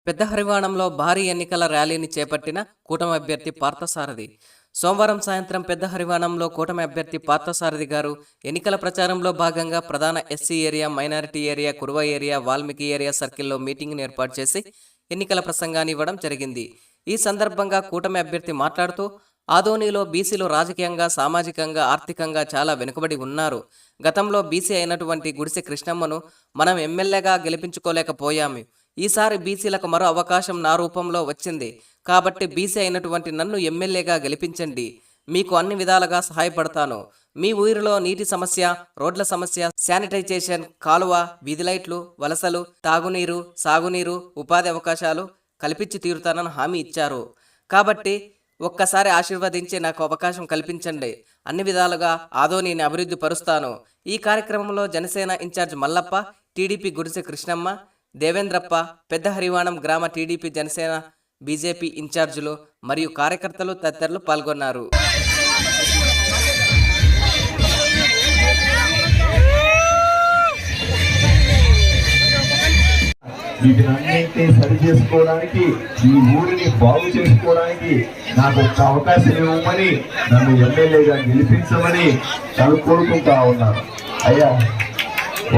పెద్ద హరివాణంలో భారీ ఎన్నికల ర్యాలీని చేపట్టిన కూటమి అభ్యర్థి పార్థసారథి. సోమవారం సాయంత్రం పెద్ద హరివాణంలో కూటమి అభ్యర్థి పార్థసారథి గారు ఎన్నికల ప్రచారంలో భాగంగా ప్రధాన SC area, minority area, Kuruva area, Valmiki area సర్కిల్లో మీటింగ్ను ఏర్పాటు చేసి ఎన్నికల ప్రసంగాన్ని ఇవ్వడం జరిగింది. ఈ సందర్భంగా కూటమి అభ్యర్థి మాట్లాడుతూ ఆదోనిలో బీసీలు రాజకీయంగా, సామాజికంగా, ఆర్థికంగా చాలా వెనుకబడి ఉన్నారు. గతంలో బీసీ అయినటువంటి గుడిసె కృష్ణమ్మను మనం ఎమ్మెల్యేగా గెలిపించుకోలేకపోయాము. ఈసారి బీసీలకు మరో అవకాశం నా రూపంలో వచ్చింది. కాబట్టి బీసీ అయినటువంటి నన్ను ఎమ్మెల్యేగా గెలిపించండి. మీకు అన్ని విధాలుగా సహాయపడతాను. మీ ఊరిలో నీటి సమస్య, రోడ్ల సమస్య, శానిటైజేషన్, కాలువ, వీధి లైట్లు, వలసలు, తాగునీరు, సాగునీరు, ఉపాధి అవకాశాలు కల్పించి తీరుతానని హామీ ఇచ్చారు. కాబట్టి ఒక్కసారి ఆశీర్వదించి నాకు అవకాశం కల్పించండి. అన్ని విధాలుగా ఆదోనిని అభివృద్ధి పరుస్తాను. ఈ కార్యక్రమంలో జనసేన ఇన్ఛార్జ్ మల్లప్ప, టీడీపీ గుడిసె కృష్ణమ్మ, దేవేంద్రప్ప, పెద్ద హరివాణం గ్రామ టీడీపీ, జనసేన, బీజేపీ ఇన్ఛార్జీలు మరియు కార్యకర్తలు తదితరులు పాల్గొన్నారు. వీటినన్నింటినీ సరి చేసుకోవడానికి, ఈ ఊరిని బాగు చేసుకోవడానికి నాకు ఒక అవకాశం ఇవ్వమని, నన్ను ఎమ్మెల్యేగా గెలిపించమని కోరుకుంటా ఉన్నాను. అయ్యా,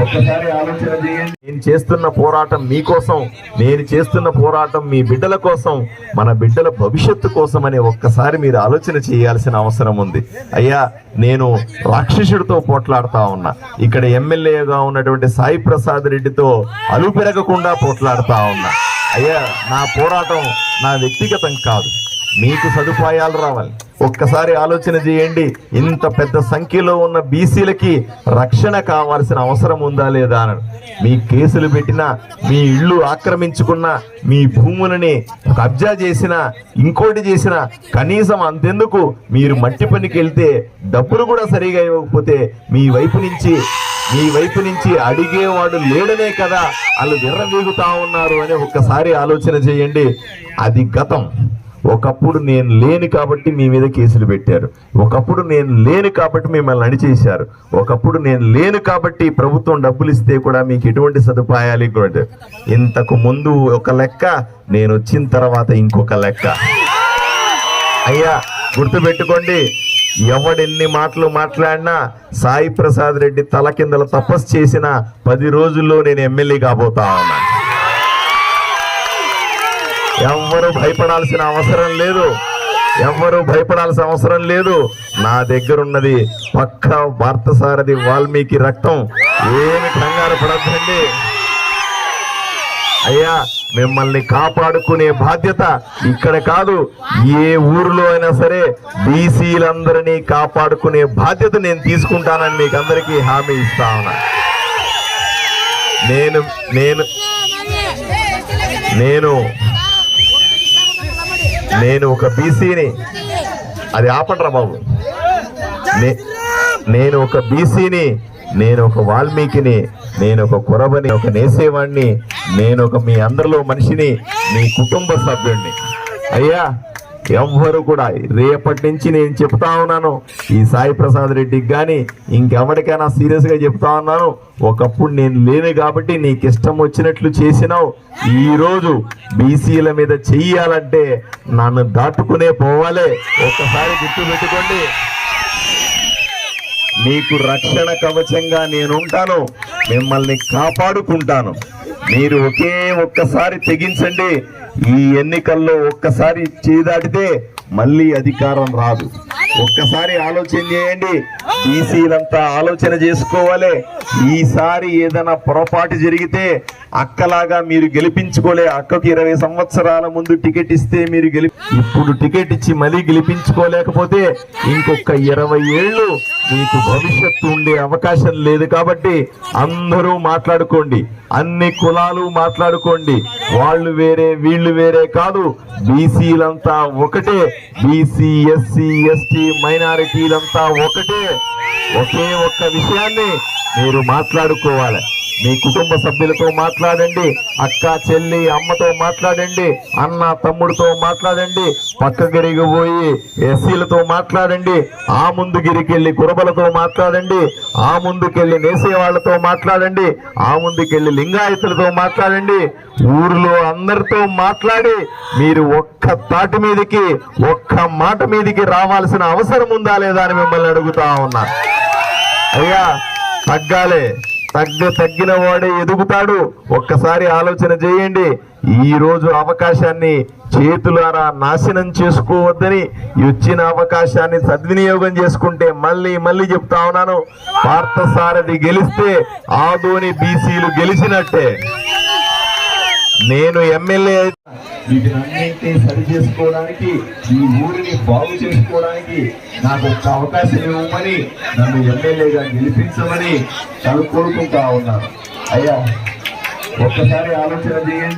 ఒక్కసారి ఆలోచన చేయండి. నేను చేస్తున్న పోరాటం మీకోసం, నేను చేస్తున్న పోరాటం మీ బిడ్డల కోసం, మన బిడ్డల భవిష్యత్తు కోసం అని ఒక్కసారి మీరు ఆలోచన చేయాల్సిన అవసరం ఉంది. అయ్యా, నేను రాక్షసుడితో పోట్లాడుతా ఉన్నా. ఇక్కడ ఎమ్మెల్యేగా ఉన్నటువంటి సాయి ప్రసాద్ రెడ్డితో అలుపెరగకుండా పోట్లాడుతా ఉన్నా. అయ్యా, నా పోరాటం నా వ్యక్తిగతం కాదు, మీకు సదుపాయాలు రావాలి. ఒక్కసారి ఆలోచన చేయండి. ఇంత పెద్ద సంఖ్యలో ఉన్న బీసీలకి రక్షణ కావాల్సిన అవసరం ఉందా లేదా అని. మీ కేసులు పెట్టినా, మీ ఇళ్ళు ఆక్రమించుకున్నా, మీ భూములని కబ్జా చేసినా, ఇంకోటి చేసినా, కనీసం అంతెందుకు మీరు మట్టి పనికి వెళ్తే డబ్బులు కూడా సరిగా ఇవ్వకపోతే మీ వైపు నుంచి అడిగేవాడు లేడనే కదా వాళ్ళు విర్రవీగుతా ఉన్నారు అని ఒక్కసారి ఆలోచన చేయండి. అది గతం. ఒకప్పుడు నేను లేను కాబట్టి మీ మీద కేసులు పెట్టారు. ఒకప్పుడు నేను లేను కాబట్టి మిమ్మల్ని అణిచేశారు. ఒకప్పుడు నేను లేను కాబట్టి ప్రభుత్వం డబ్బులు ఇస్తే కూడా మీకు ఎటువంటి సదుపాయాలు కూడా. ఇంతకు ముందు ఒక లెక్క, నేను వచ్చిన తర్వాత ఇంకొక లెక్క. అయ్యా, గుర్తుపెట్టుకోండి, ఎవడెన్ని మాటలు మాట్లాడినా, సాయి ప్రసాద్ రెడ్డి తల కిందల తపస్సు చేసిన 10 రోజుల్లో నేను ఎమ్మెల్యే కాబోతా ఉన్నాను. ఎవ్వరూ భయపడాల్సిన అవసరం లేదు. నా దగ్గర ఉన్నది పక్కా పార్థసారథి వాల్మీకి రక్తం. ఏమి కంగారు పడద్దండి. అయ్యా, మిమ్మల్ని కాపాడుకునే బాధ్యత ఇక్కడ కాదు, ఏ ఊరిలో అయినా సరే బీసీలందరినీ కాపాడుకునే బాధ్యత నేను తీసుకుంటానని మీకు అందరికీ హామీ ఇస్తా ఉన్నా. నేను ఒక బీసీని, అది ఆపండ్రా బాబు. నేను ఒక బీసీని, నేను ఒక వాల్మీకిని, నేను ఒక కురబని, ఒక నేసేవాడిని, నేను ఒక మీ అందరిలో మనిషిని, మీ కుటుంబ సభ్యుడిని. అయ్యా, ఎవ్వరు కూడా రేపటి నుంచి నేను చెప్తా ఉన్నాను, ఈ సాయి ప్రసాద్ రెడ్డికి కానీ ఇంకెవరికైనా సీరియస్గా చెప్తా ఉన్నాను, ఒకప్పుడు నేను లేను కాబట్టి నీకు ఇష్టం వచ్చినట్లు చేసినావు. ఈరోజు బీసీల మీద చెయ్యాలంటే నన్ను దాటుకునే పోవాలే. ఒక్కసారి గుర్తు పెట్టుకోండి. మీకు రక్షణ కవచంగా నేనుంటాను, మిమ్మల్ని కాపాడుకుంటాను. మీరు ఒక్కసారి తెగించండి. ఈ ఎన్నికల్లో ఒక్కసారి చేదాటితే మళ్ళీ అధికారం రాదు. ఒక్కసారి ఆలోచన చేయండి. బీసీలంతా ఆలోచన చేసుకోవాలి. ఈసారి ఏదైనా పొరపాటు జరిగితే అక్కలాగా మీరు గెలిపించుకోలే. అక్కకు 20 సంవత్సరాల ముందు టికెట్ ఇస్తే మీరు ఇప్పుడు టికెట్ ఇచ్చి మళ్ళీ గెలిపించుకోలేకపోతే ఇంకొక 20 ఏళ్ళు మీకు భవిష్యత్తు ఉండే అవకాశం లేదు. కాబట్టి అందరూ మాట్లాడుకోండి, అన్ని కులాలు మాట్లాడుకోండి. వాళ్ళు వేరే వీళ్ళు వేరే కాదు, బీసీలంతా ఒకటే. బీసీ, ఎస్సీ, ఎస్టీ, మైనారిటీలంతా ఒకటే. ఒకే ఒక్క విషయాన్ని మీరు మాట్లాడుకోవాలి. మీ కుటుంబ సభ్యులతో మాట్లాడండి, అక్క చెల్లి అమ్మతో మాట్లాడండి, అన్న తమ్ముడితో మాట్లాడండి, పక్క గిరికి పోయి ఎస్సీలతో మాట్లాడండి, ఆ ముందు గిరికెళ్ళి కురబలతో మాట్లాడండి, ఆ ముందుకెళ్ళి నేసే వాళ్ళతో మాట్లాడండి, ఆ ముందుకెళ్ళి లింగాయతులతో మాట్లాడండి. ఊరిలో అందరితో మాట్లాడి మీరు ఒక్క తాటి మీదకి ఒక్క మాట మీదకి రావాల్సిన అవసరం ఉందా లేదా అని మిమ్మల్ని అడుగుతా ఉన్నా. అయ్యా తగ్గాలే, తగ్గిన వాడే ఎదుగుతాడు. ఒక్కసారి ఆలోచన చేయండి. ఈ రోజు అవకాశాన్ని చేతులారా నాశనం చేసుకోవద్దని, వచ్చిన అవకాశాన్ని సద్వినియోగం చేసుకుంటే మళ్ళీ చెప్తా ఉన్నాను, పార్థసారథి గెలిస్తే ఆదోని బీసీలు గెలిచినట్టే. నేను ఎమ్మెల్యే వీటినన్నింటినీ సరి చేసుకోవడానికి, ఈ ఊరిని బాగు చేసుకోవడానికి నాకు ఒక్క అవకాశం ఇవ్వమని, నన్ను ఎమ్మెల్యేగా గెలిపించమని కోరుకుంటా ఉన్నాను. అయ్యా ఒక్కసారి ఆలోచన చేయండి.